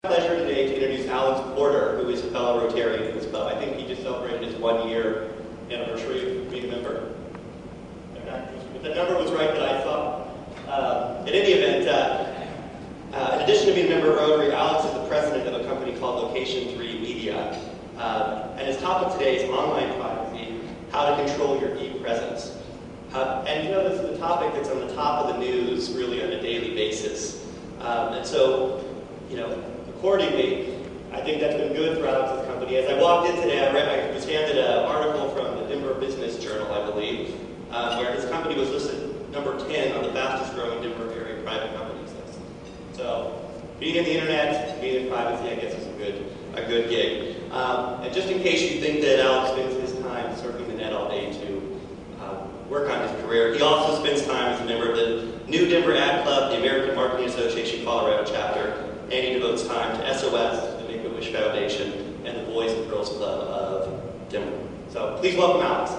Pleasure today to introduce Alex Porter, who is a fellow Rotarian in this club. I think he just celebrated his 1-year anniversary of being a member. If that number was right that I saw. In any event, in addition to being a member of Rotary, Alex is the president of a company called Location 3 Media. And his topic today is online privacy, how to control your e-presence. And you know, this is a topic that's on the top of the news really on a daily basis. And so, you know, accordingly, I think that's been good for Alex's company. As I walked in today, I was handed an article from the Denver Business Journal, I believe, where his company was listed number 10 on the fastest growing Denver area private companies list. So, being in the internet, being in privacy, I guess is a good gig. And just in case you think that Alex spends his time surfing the net all day to work on his career, he also spends time as a member of the New Denver Ad Club, the American Marketing Association Colorado chapter, and he devotes time to SOS, the Make-A-Wish Foundation, and the Boys and Girls Club of Denver. So please welcome Alex.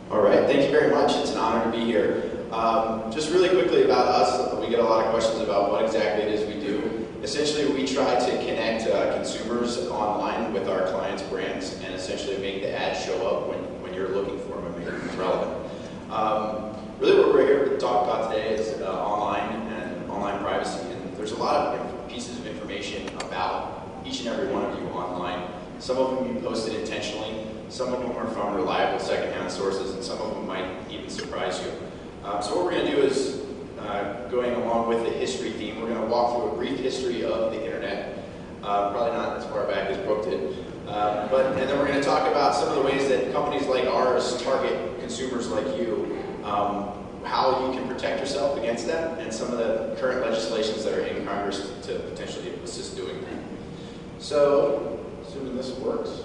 All right, thank you very much. It's an honor to be here. Just really quickly about us, we get a lot of questions about what exactly it is we do. Essentially, we try to connect consumers online with our clients' brands and essentially make the ads show up when you're looking for them and make them relevant. Really what we're here to talk about today is online and online privacy. And there's a lot of pieces of information about each and every one of you online. Some of them you posted intentionally, some of them are from reliable secondhand sources, and some of them might even surprise you. So what we're going to do is, going along with the history theme, we're going to walk through a brief history of the internet. Probably not as far back as Brooke did. And then we're going to talk about some of the ways that companies like ours target consumers like you, how you can protect yourself against that, and some of the current legislations that are in Congress to potentially assist doing that. So, assuming this works.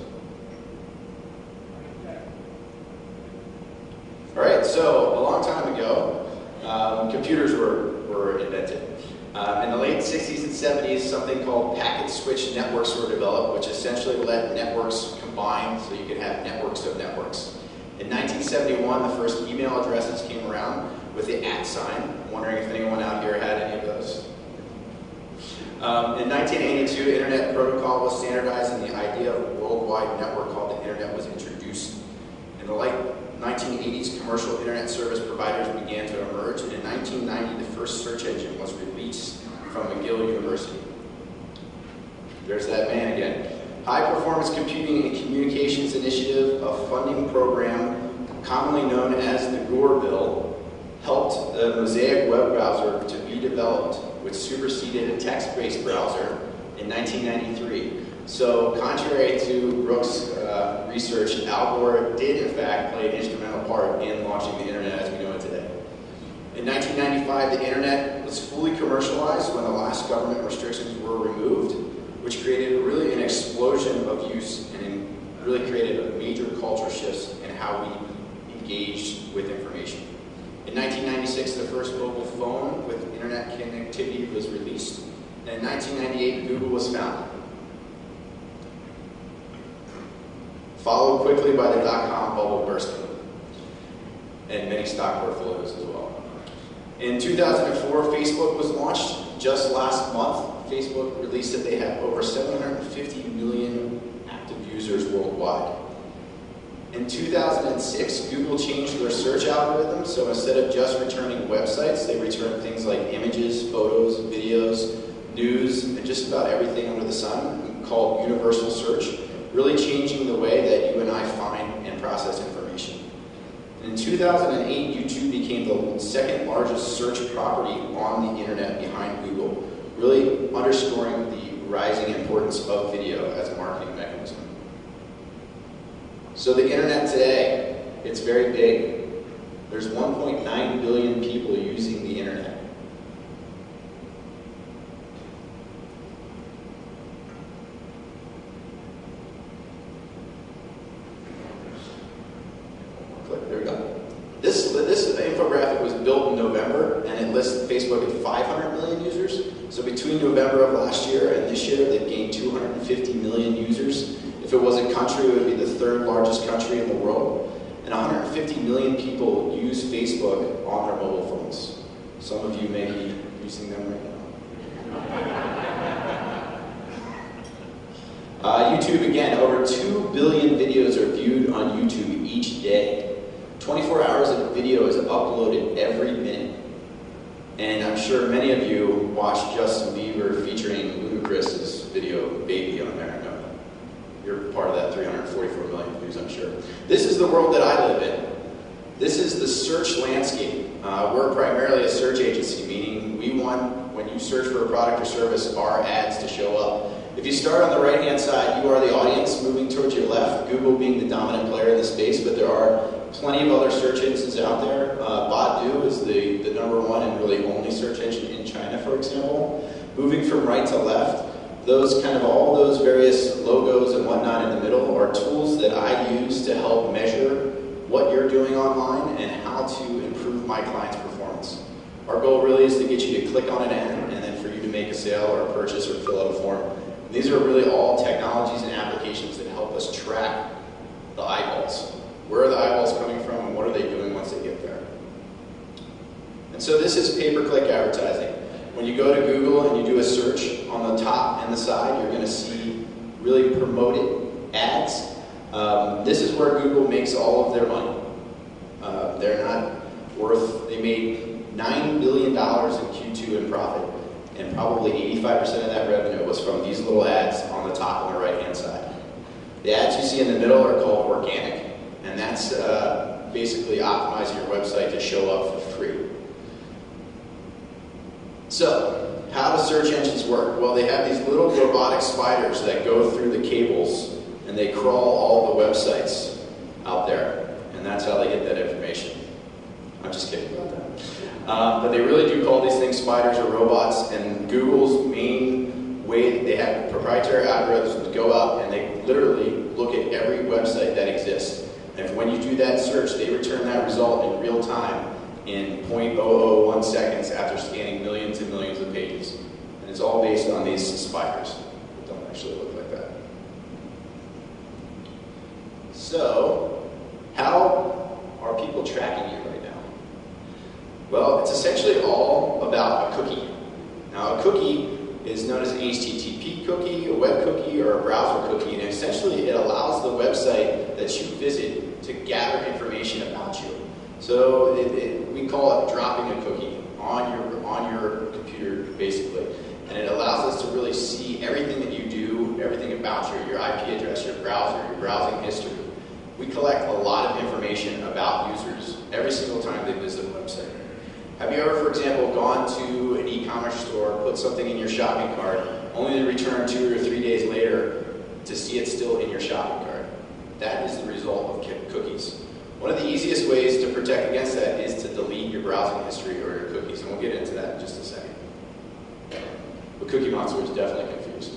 All right, so a long time ago, computers were invented. In the late 60s and 70s, something called packet switch networks were developed, which essentially let networks combine so you could have networks of networks. In 1971, the first email addresses came around with the @ sign. I'm wondering if anyone out here had any of those. In 1982, Internet Protocol was standardized and the idea of a worldwide network called the Internet was introduced. In the late 1980s, commercial internet service providers began to emerge, and in 1990, the first search engine was released from McGill University. There's that man again. High Performance Computing and Communications Initiative, a funding program commonly known as the Gore Bill, helped the Mosaic web browser to be developed, which superseded a text-based browser in 1993. So, contrary to Brooke's research, Al Gore did in fact play an instrumental part in launching the internet as we know it today. In 1995, the internet was fully commercialized when the last government restrictions were removed, which created really an explosion of use and really created a major culture shifts in how we engaged with information. In 1996, the first mobile phone with internet connectivity was released, and in 1998, Google was founded. Followed quickly by the dot-com bubble bursting, and many stock portfolios as well. In 2004, Facebook was launched. Just last month, Facebook released that they have over 750 million active users worldwide. In 2006, Google changed their search algorithm, so instead of just returning websites, they returned things like images, photos, videos, news, and just about everything under the sun, called universal search, really changing the way that you and I find and process information. In 2008, YouTube became the second largest search property on the internet behind Google, really underscoring the rising importance of video as a marketing mechanism. So the internet today, it's very big. There's 1.9 billion people using the internet. There we go. This infographic was built in November, and it lists Facebook at 500 million users. So between November of last year and this year, they've gained 250 million users. If it was a country, it would be the third largest country in the world. and 150 million people use Facebook on their mobile phones. Some of you may be using them right now. YouTube, again, over 2 billion videos are viewed on YouTube each day. 24 hours of video is uploaded every minute. And I'm sure many of you watched Justin Bieber featuring Ludacris's video, Baby, on there. I know you're part of that 344 million views, I'm sure. This is the world that I live in. This is the search landscape. We're primarily a search agency, meaning we want, when you search for a product or service, our ads to show up. If you start on the right-hand side, you are the audience moving towards your left, Google being the dominant player in the space, but there are plenty of other search engines out there. Baidu is the #1 and really only search engine in China, for example. Moving from right to left, all those various logos and whatnot in the middle are tools that I use to help measure what you're doing online and how to improve my client's performance. Our goal really is to get you to click on an ad and then for you to make a sale or a purchase or fill out a form. And these are really all technologies and applications that help us track the eyeballs. Where are the eyeballs coming from and what are they doing once they get there? And so this is pay-per-click advertising. When you go to Google and you do a search, on the top and the side, you're going to see really promoted ads. This is where Google makes all of their money. They're not worth, they made $9 billion in Q2 in profit, and probably 85% of that revenue was from these little ads on the top and the right-hand side. The ads you see in the middle are called organic, and that's basically optimizing your website to show up for free. So, how do search engines work? Well, they have these little robotic spiders that go through the cables and they crawl all the websites out there, and that's how they get that information. I'm just kidding about that. But they really do call these things spiders or robots, and Google's main way, they have proprietary algorithms that go out and they literally look at every website that exists. And when you do that search, they return that result in real time in 0.001 seconds after scanning millions and millions of pages. And it's all based on these spiders that don't actually look like that. So, how are people tracking you right now? Well, it's essentially all about a cookie. Now, a cookie is known as an HTTP cookie, a web cookie, or a browser cookie, and essentially it allows the website that you visit to gather information about you. So we call it dropping a cookie on your computer, basically. And it allows us to really see everything that you do, everything about you, your IP address, your browser, your browsing history. We collect a lot of information about users every single time they visit a website. Have you ever, for example, gone to an e-commerce store, put something in your shopping cart, only to return 2 or 3 days later to see it still in your shopping cart? That is the result of cookies. One of the easiest ways to protect against that is to delete your browsing history or your cookies, and we'll get into that in just a second. But Cookie Monster is definitely confused.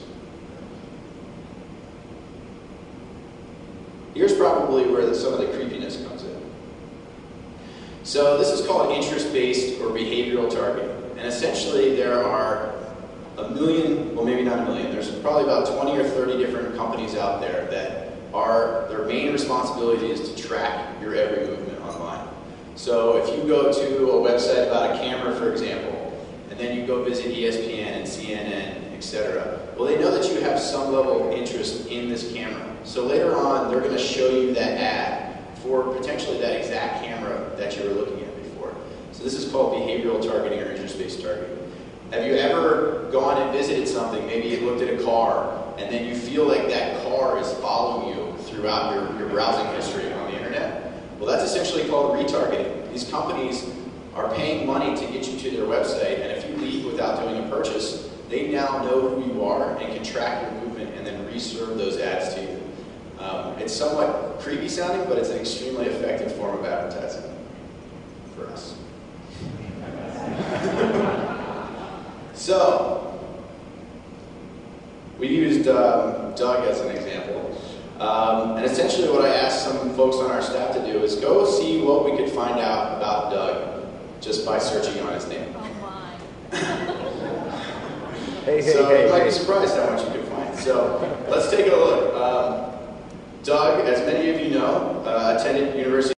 Here's probably where some of the creepiness comes in. So this is called interest-based or behavioral targeting. And essentially there are a million, well maybe not a million, there's probably about 20 or 30 different companies out there that their main responsibility is to track your every movement online. So if you go to a website about a camera, for example, and then you go visit ESPN and CNN, etc., well, they know that you have some level of interest in this camera. So later on, they're going to show you that ad for potentially that exact camera that you were looking at before. So this is called behavioral targeting or interest-based targeting. Have you ever gone and visited something, maybe you looked at a car, and then you feel like that car is following you throughout your browsing history on the internet? Well, that's essentially called retargeting. These companies are paying money to get you to their website, and if you leave without doing a purchase, they now know who you are and can track your movement and then reserve those ads to you. It's somewhat creepy sounding, but it's an extremely effective form of advertising for us. So, we used Doug as an example. And essentially what I asked some folks on our staff to do is go see what we could find out about Doug just by searching on his name. Oh my. So you might be surprised how much you can find. So let's take a look. Doug, as many of you know, attended University